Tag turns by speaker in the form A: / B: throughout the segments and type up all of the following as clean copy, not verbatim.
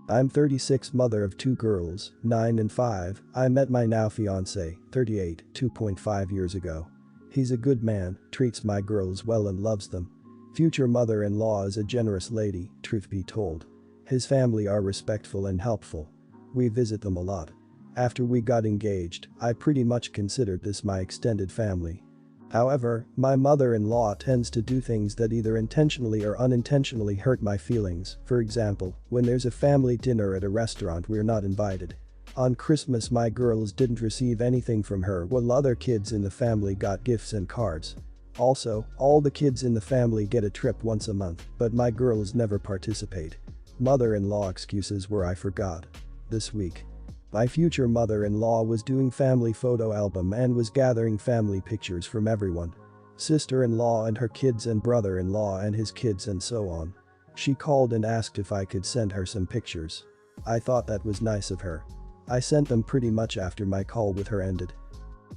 A: I'm 36, mother of 2 girls, 9 and 5. I met my now fiancé, 38, 2.5 years ago. He's a good man, treats my girls well and loves them. Future mother-in-law is a generous lady, truth be told. His family are respectful and helpful. We visit them a lot. After we got engaged, I pretty much considered this my extended family. However, my mother-in-law tends to do things that either intentionally or unintentionally hurt my feelings. For example, when there's a family dinner at a restaurant we're not invited. On Christmas my girls didn't receive anything from her while other kids in the family got gifts and cards. Also, all the kids in the family get a trip once a month, but my girls never participate. Mother-in-law excuses were I forgot. This week, my future mother-in-law was doing family photo album and was gathering family pictures from everyone. Sister-in-law and her kids and brother-in-law and his kids and so on. She called and asked if I could send her some pictures. I thought that was nice of her. I sent them pretty much after my call with her ended.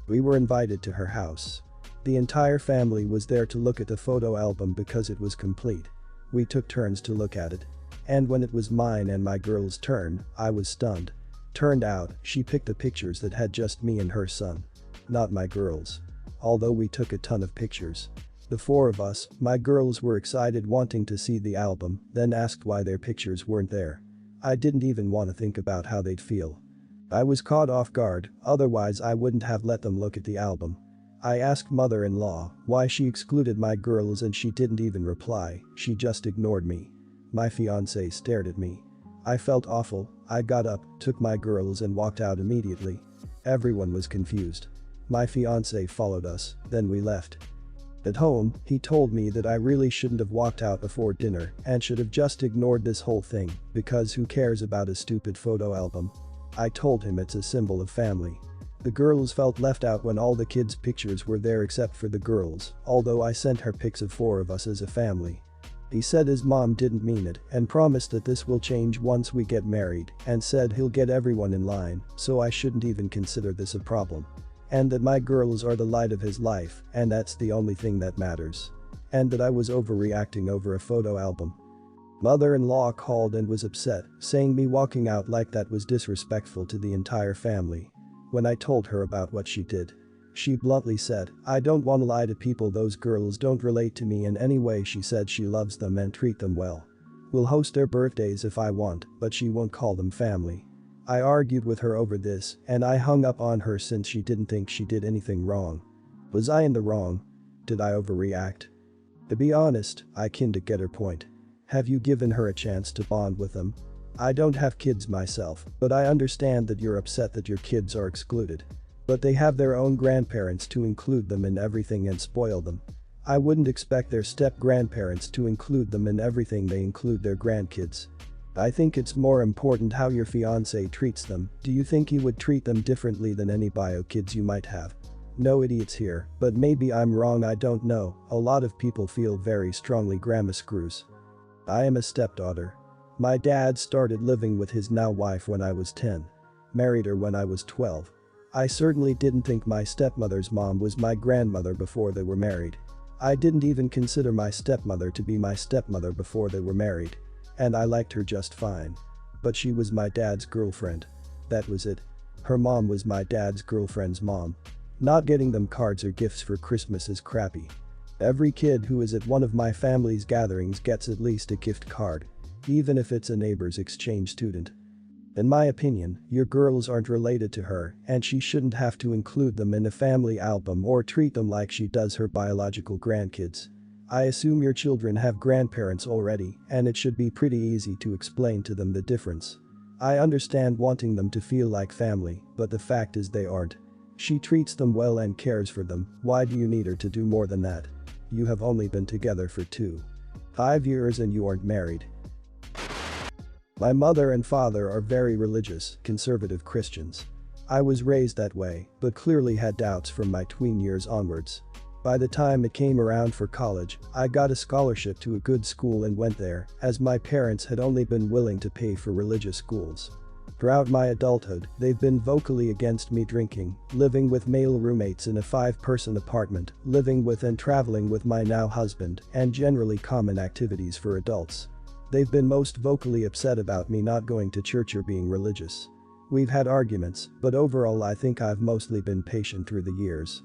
A: We were invited to her house. The entire family was there to look at the photo album because it was complete. We took turns to look at it. And when it was mine and my girl's turn, I was stunned. Turned out, she picked the pictures that had just me and her son. Not my girls. Although we took a ton of pictures. The 4 of us, my girls were excited wanting to see the album, then asked why their pictures weren't there. I didn't even want to think about how they'd feel. I was caught off guard, otherwise I wouldn't have let them look at the album. I asked mother-in-law why she excluded my girls and she didn't even reply, she just ignored me. My fiancé stared at me. I felt awful. I got up, took my girls and walked out immediately. Everyone was confused. My fiancé followed us, then we left. At home, he told me that I really shouldn't have walked out before dinner and should have just ignored this whole thing because who cares about a stupid photo album? I told him it's a symbol of family. The girls felt left out when all the kids' pictures were there except for the girls, although I sent her pics of 4 of us as a family. He said his mom didn't mean it and promised that this will change once we get married and said he'll get everyone in line, so I shouldn't even consider this a problem. And that my girls are the light of his life and that's the only thing that matters. And that I was overreacting over a photo album. Mother-in-law called and was upset, saying me walking out like that was disrespectful to the entire family. When I told her about what she did, she bluntly said, "I don't want to lie to people, those girls don't relate to me in any way." She said she loves them and treat them well. We'll host their birthdays if I want, but she won't call them family. I argued with her over this and I hung up on her since she didn't think she did anything wrong. Was I in the wrong? Did I overreact? To be honest, I kinda get her point. Have you given her a chance to bond with them? I don't have kids myself, but I understand that you're upset that your kids are excluded. But they have their own grandparents to include them in everything and spoil them. I wouldn't expect their step-grandparents to include them in everything they include their grandkids. I think it's more important how your fiancé treats them. Do you think he would treat them differently than any bio kids you might have? No idiots here, but maybe I'm wrong, I don't know. A lot of people feel very strongly grandma screws. I am a stepdaughter. My dad started living with his now wife when I was 10. Married her when I was 12. I certainly didn't think my stepmother's mom was my grandmother before they were married. I didn't even consider my stepmother to be my stepmother before they were married. And I liked her just fine. But she was my dad's girlfriend. That was it. Her mom was my dad's girlfriend's mom. Not getting them cards or gifts for Christmas is crappy. Every kid who is at one of my family's gatherings gets at least a gift card. Even if it's a neighbor's exchange student. In my opinion, your girls aren't related to her and she shouldn't have to include them in a family album or treat them like she does her biological grandkids. I assume your children have grandparents already and it should be pretty easy to explain to them the difference. I understand wanting them to feel like family, but the fact is they aren't. She treats them well and cares for them. Why do you need her to do more than that? You have only been together for 2.5 years and you aren't married. My mother and father are very religious, conservative Christians. I was raised that way, but clearly had doubts from my tween years onwards. By the time it came around for college, I got a scholarship to a good school and went there, as my parents had only been willing to pay for religious schools. Throughout my adulthood, they've been vocally against me drinking, living with male roommates in a 5-person apartment, living with and traveling with my now husband, and generally common activities for adults. They've been most vocally upset about me not going to church or being religious. We've had arguments, but overall I think I've mostly been patient through the years.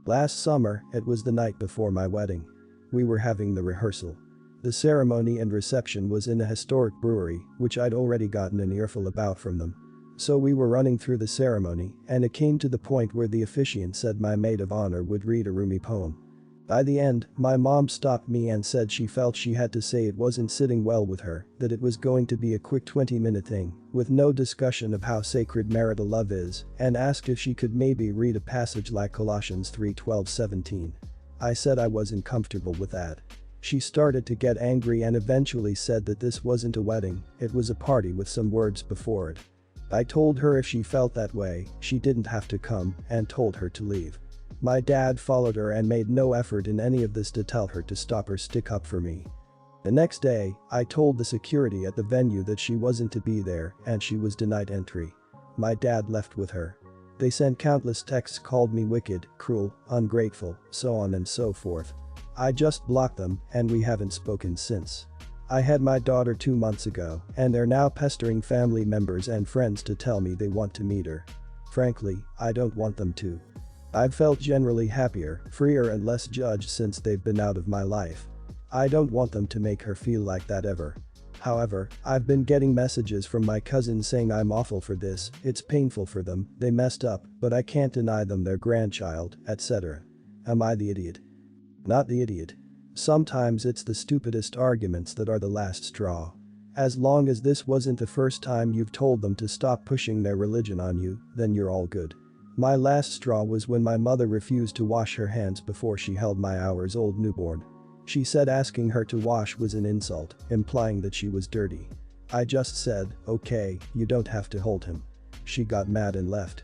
A: Last summer, it was the night before my wedding. We were having the rehearsal. The ceremony and reception was in a historic brewery, which I'd already gotten an earful about from them. So we were running through the ceremony, and it came to the point where the officiant said my maid of honor would read a Rumi poem. By the end, my mom stopped me and said she felt she had to say it wasn't sitting well with her, that it was going to be a quick 20-minute thing, with no discussion of how sacred marital love is, and asked if she could maybe read a passage like Colossians 3:12-17. I said I wasn't comfortable with that. She started to get angry and eventually said that this wasn't a wedding, it was a party with some words before it. I told her if she felt that way, she didn't have to come, and told her to leave. My dad followed her and made no effort in any of this to tell her to stop or stick up for me. The next day, I told the security at the venue that she wasn't to be there and she was denied entry. My dad left with her. They sent countless texts, called me wicked, cruel, ungrateful, so on and so forth. I just blocked them and we haven't spoken since. I had my daughter 2 months ago and they're now pestering family members and friends to tell me they want to meet her. Frankly, I don't want them to. I've felt generally happier, freer and less judged since they've been out of my life. I don't want them to make her feel like that ever. However, I've been getting messages from my cousins saying I'm awful for this, it's painful for them, they messed up, but I can't deny them their grandchild, etc. Am I the idiot? Not the idiot. Sometimes it's the stupidest arguments that are the last straw. As long as this wasn't the first time you've told them to stop pushing their religion on you, then you're all good. My last straw was when my mother refused to wash her hands before she held my hours-old newborn. She said asking her to wash was an insult, implying that she was dirty. I just said, okay, you don't have to hold him. She got mad and left.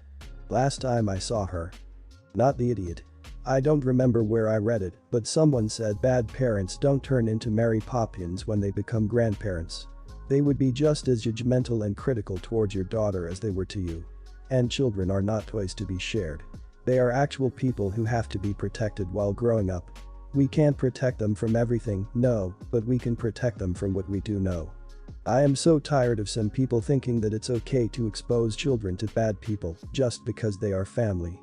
A: Last time I saw her. Not the idiot. I don't remember where I read it, but someone said bad parents don't turn into Mary Poppins when they become grandparents. They would be just as judgmental and critical towards your daughter as they were to you. And children are not toys to be shared. They are actual people who have to be protected while growing up. We can't protect them from everything, no, but we can protect them from what we do know. I am so tired of some people thinking that it's okay to expose children to bad people just because they are family.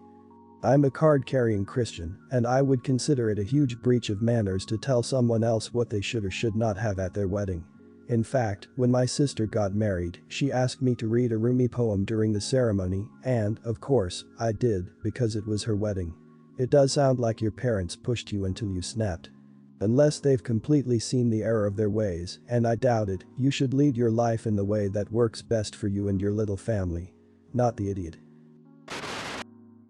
A: I'm a card-carrying Christian, and I would consider it a huge breach of manners to tell someone else what they should or should not have at their wedding. In fact, when my sister got married, she asked me to read a Rumi poem during the ceremony, and, of course, I did, because it was her wedding. It does sound like your parents pushed you until you snapped. Unless they've completely seen the error of their ways, and I doubt it, you should lead your life in the way that works best for you and your little family. Not the idiot.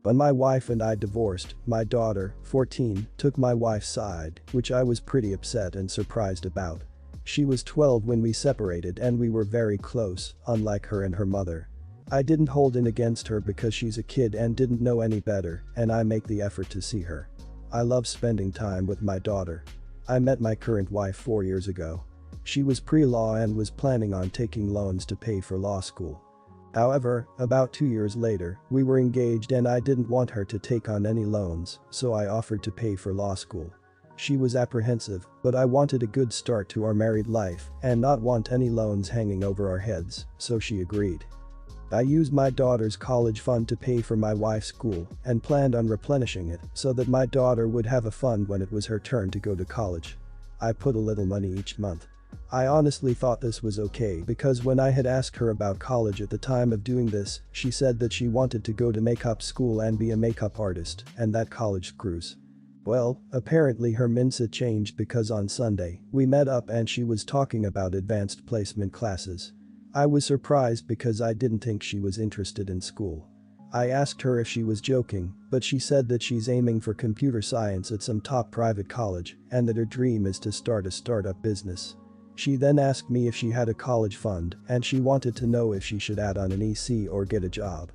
A: When my wife and I divorced, my daughter, 14, took my wife's side, which I was pretty upset and surprised about. She was 12 when we separated and we were very close, unlike her and her mother. I didn't hold in against her because she's a kid and didn't know any better, and I make the effort to see her. I love spending time with my daughter. I met my current wife 4 years ago. She was pre-law and was planning on taking loans to pay for law school. However, about 2 years later, we were engaged and I didn't want her to take on any loans, so I offered to pay for law school. She was apprehensive, but I wanted a good start to our married life and not want any loans hanging over our heads, so she agreed. I used my daughter's college fund to pay for my wife's school and planned on replenishing it so that my daughter would have a fund when it was her turn to go to college. I put a little money each month. I honestly thought this was okay because when I had asked her about college at the time of doing this, she said that she wanted to go to makeup school and be a makeup artist, and that college screws. Well, apparently her mindset changed because on Sunday, we met up and she was talking about advanced placement classes. I was surprised because I didn't think she was interested in school. I asked her if she was joking, but she said that she's aiming for computer science at some top private college and that her dream is to start a startup business. She then asked me if she had a college fund and she wanted to know if she should add on an EC or get a job.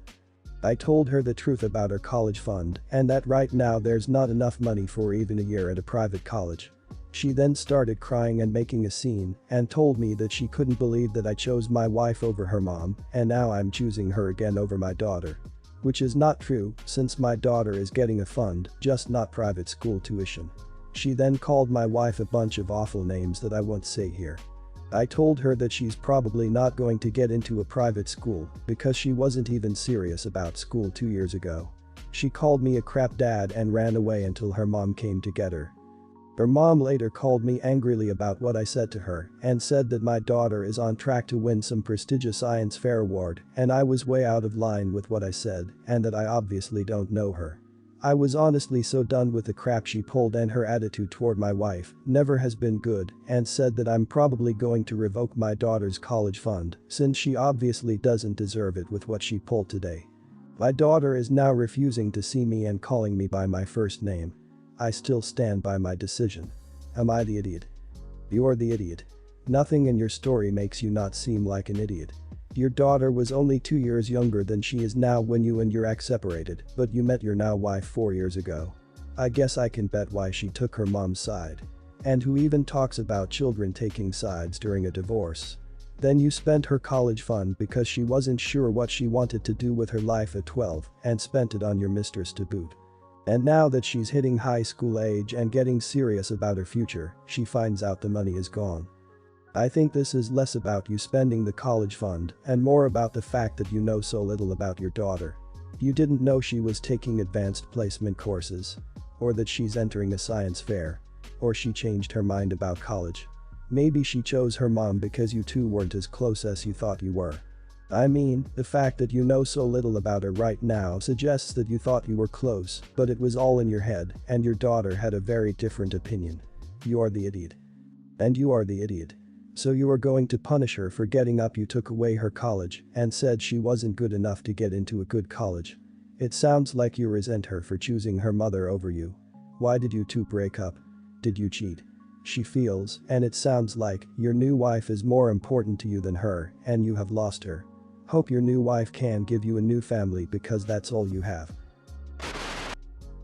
A: I told her the truth about her college fund and that right now there's not enough money for even a year at a private college. She then started crying and making a scene and told me that she couldn't believe that I chose my wife over her mom and now I'm choosing her again over my daughter. Which is not true since my daughter is getting a fund, just not private school tuition. She then called my wife a bunch of awful names that I won't say here. I told her that she's probably not going to get into a private school because she wasn't even serious about school 2 years ago. She called me a crap dad and ran away until her mom came to get her. Her mom later called me angrily about what I said to her and said that my daughter is on track to win some prestigious science fair award and I was way out of line with what I said and that I obviously don't know her. I was honestly so done with the crap she pulled, and her attitude toward my wife never has been good, and said that I'm probably going to revoke my daughter's college fund since she obviously doesn't deserve it with what she pulled today. My daughter is now refusing to see me and calling me by my first name. I still stand by my decision. Am I the idiot? You're the idiot. Nothing in your story makes you not seem like an idiot. Your daughter was only 2 years younger than she is now when you and your ex separated, but you met your now wife 4 years ago. I guess I can bet why she took her mom's side. And who even talks about children taking sides during a divorce? Then you spent her college fund because she wasn't sure what she wanted to do with her life at 12 and spent it on your mistress to boot. And now that she's hitting high school age and getting serious about her future, she finds out the money is gone. I think this is less about you spending the college fund and more about the fact that you know so little about your daughter. You didn't know she was taking advanced placement courses. Or that she's entering a science fair. Or she changed her mind about college. Maybe she chose her mom because you two weren't as close as you thought you were. I mean, the fact that you know so little about her right now suggests that you thought you were close, but it was all in your head and your daughter had a very different opinion. You're the idiot. And you are the idiot. So you are going to punish her for getting up. You took away her college and said she wasn't good enough to get into a good college. It sounds like you resent her for choosing her mother over you. Why did you two break up? Did you cheat? She feels, and it sounds like, your new wife is more important to you than her and you have lost her. Hope your new wife can give you a new family because that's all you have.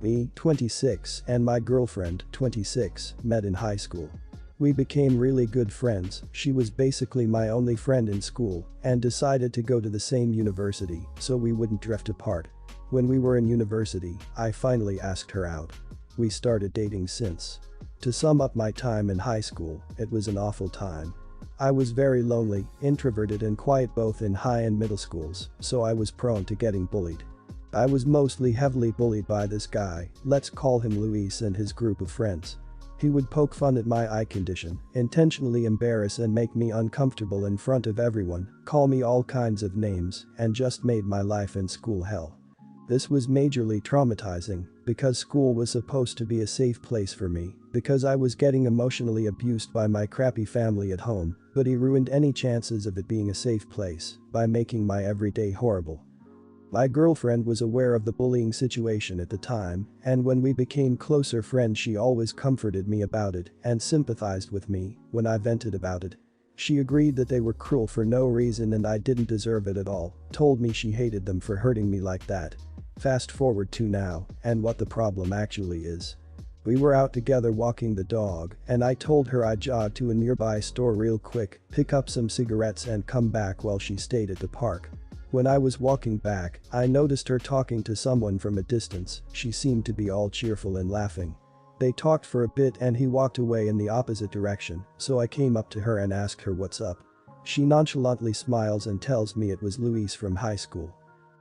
A: Me, 26, and my girlfriend, 26, met in high school. We became really good friends. She was basically my only friend in school and decided to go to the same university so we wouldn't drift apart. When we were in university, I finally asked her out. We started dating since. To sum up my time in high school, it was an awful time. I was very lonely, introverted and quiet both in high and middle schools, so I was prone to getting bullied. I was mostly heavily bullied by this guy, let's call him Luis, and his group of friends. He would poke fun at my eye condition, intentionally embarrass and make me uncomfortable in front of everyone, call me all kinds of names, and just made my life in school hell. This was majorly traumatizing because school was supposed to be a safe place for me because I was getting emotionally abused by my crappy family at home, but he ruined any chances of it being a safe place by making my everyday horrible. My girlfriend was aware of the bullying situation at the time, and when we became closer friends she always comforted me about it and sympathized with me when I vented about it. She agreed that they were cruel for no reason and I didn't deserve it at all, told me she hated them for hurting me like that. Fast forward to now, and what the problem actually is. We were out together walking the dog, and I told her I'd jog to a nearby store real quick, pick up some cigarettes and come back while she stayed at the park. When I was walking back, I noticed her talking to someone from a distance. She seemed to be all cheerful and laughing. They talked for a bit and he walked away in the opposite direction, so I came up to her and asked her what's up. She nonchalantly smiles and tells me it was Luis from high school.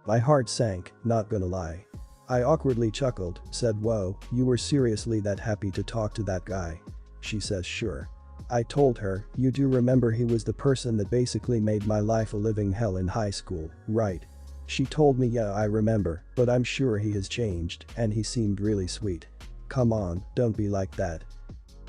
A: My heart sank, not gonna lie. I awkwardly chuckled, said, "Whoa, you were seriously that happy to talk to that guy?" She says, "Sure." I told her, "You do remember he was the person that basically made my life a living hell in high school, right?" She told me, "Yeah, I remember, but I'm sure he has changed and he seemed really sweet." Come on, don't be like that.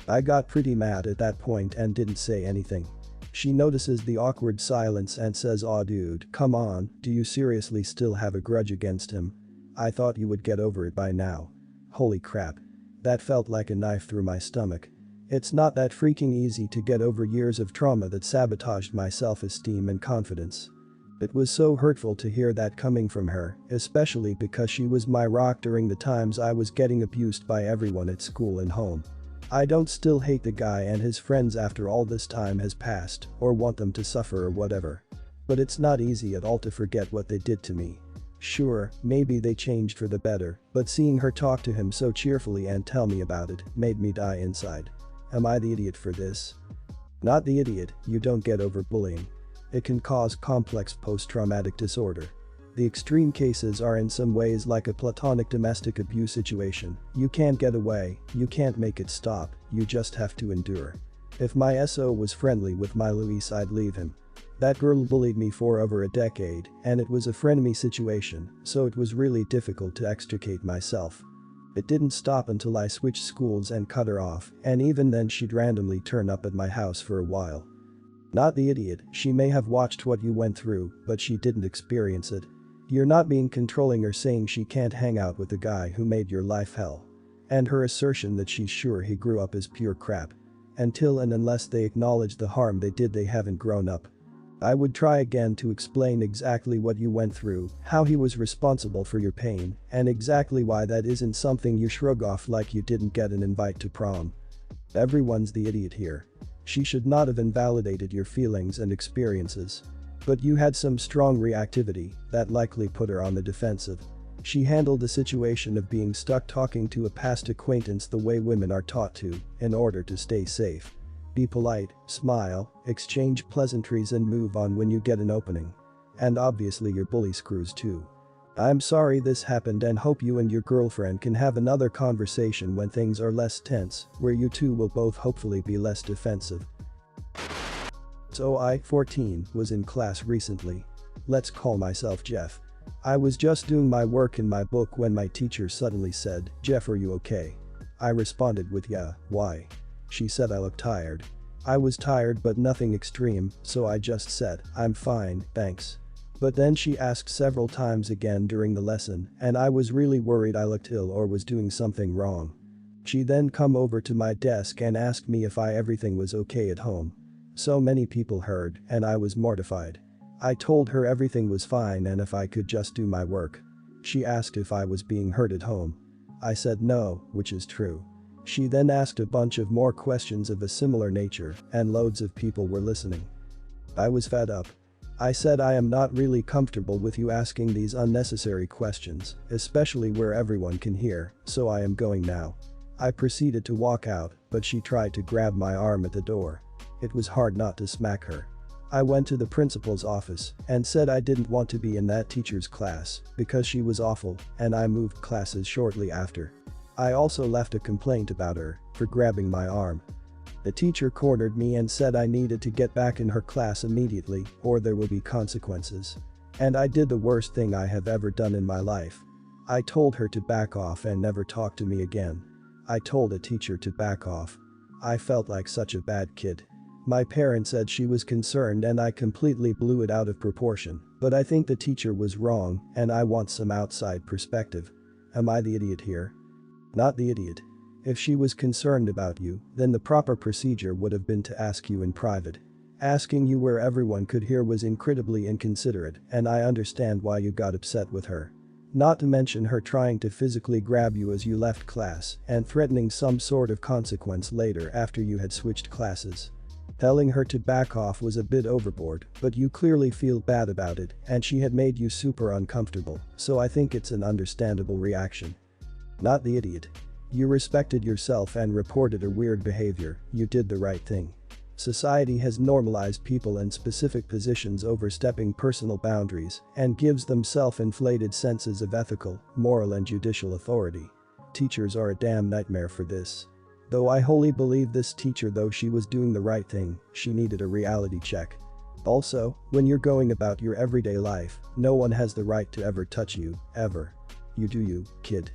A: I got pretty mad at that point and didn't say anything. She notices the awkward silence and says, "Aw dude, come on, do you seriously still have a grudge against him? I thought you would get over it by now." Holy crap. That felt like a knife through my stomach. It's not that freaking easy to get over years of trauma that sabotaged my self-esteem and confidence. It was so hurtful to hear that coming from her, especially because she was my rock during the times I was getting abused by everyone at school and home. I don't still hate the guy and his friends after all this time has passed, or want them to suffer or whatever. But it's not easy at all to forget what they did to me. Sure, maybe they changed for the better, but seeing her talk to him so cheerfully and tell me about it made me die inside. Am I the idiot for this? Not the idiot, you don't get over bullying. It can cause complex post-traumatic disorder. The extreme cases are in some ways like a platonic domestic abuse situation. You can't get away, you can't make it stop, you just have to endure. If my SO was friendly with my Luis, I'd leave him. That girl bullied me for over a decade, and it was a frenemy situation, so it was really difficult to extricate myself. It didn't stop until I switched schools and cut her off, and even then she'd randomly turn up at my house for a while. Not the idiot, she may have watched what you went through, but she didn't experience it. You're not being controlling or saying she can't hang out with the guy who made your life hell. And her assertion that she's sure he grew up is pure crap. Until and unless they acknowledge the harm they did, they haven't grown up. I would try again to explain exactly what you went through, how he was responsible for your pain, and exactly why that isn't something you shrug off like you didn't get an invite to prom. Everyone's the idiot here. She should not have invalidated your feelings and experiences. But you had some strong reactivity that likely put her on the defensive. She handled the situation of being stuck talking to a past acquaintance the way women are taught to, in order to stay safe. Be polite, smile, exchange pleasantries and move on when you get an opening. And obviously your bully screws too. I'm sorry this happened and hope you and your girlfriend can have another conversation when things are less tense, where you two will both hopefully be less defensive. So I, 14, was in class recently. Let's call myself Jeff. I was just doing my work in my book when my teacher suddenly said, "Jeff, are you okay?" I responded with "Yeah, why?" She said I looked tired. I was tired but nothing extreme, so I just said, "I'm fine, thanks." But then she asked several times again during the lesson, and I was really worried I looked ill or was doing something wrong. She then come over to my desk and asked me if everything was okay at home. So many people heard, and I was mortified. I told her everything was fine and if I could just do my work. She asked if I was being hurt at home. I said no, which is true. She then asked a bunch of more questions of a similar nature, and loads of people were listening. I was fed up. I said I am not really comfortable with you asking these unnecessary questions, especially where everyone can hear, so I am going now. I proceeded to walk out, but she tried to grab my arm at the door. It was hard not to smack her. I went to the principal's office and said I didn't want to be in that teacher's class because she was awful, and I moved classes shortly after. I also left a complaint about her for grabbing my arm. The teacher cornered me and said I needed to get back in her class immediately or there will be consequences. And I did the worst thing I have ever done in my life. I told her to back off and never talk to me again. I told a teacher to back off. I felt like such a bad kid. My parents said she was concerned and I completely blew it out of proportion, but I think the teacher was wrong and I want some outside perspective. Am I the idiot here? Not the idiot. If she was concerned about you, then the proper procedure would have been to ask you in private. Asking you where everyone could hear was incredibly inconsiderate, and I understand why you got upset with her. Not to mention her trying to physically grab you as you left class and threatening some sort of consequence later after you had switched classes. Telling her to back off was a bit overboard, but you clearly feel bad about it and she had made you super uncomfortable, so I think it's an understandable reaction. Not the idiot. You respected yourself and reported her weird behavior, you did the right thing. Society has normalized people in specific positions overstepping personal boundaries and gives them self-inflated senses of ethical, moral and judicial authority. Teachers are a damn nightmare for this. Though I wholly believe this teacher, though she was doing the right thing, she needed a reality check. Also, when you're going about your everyday life, no one has the right to ever touch you, ever. You do you, kid.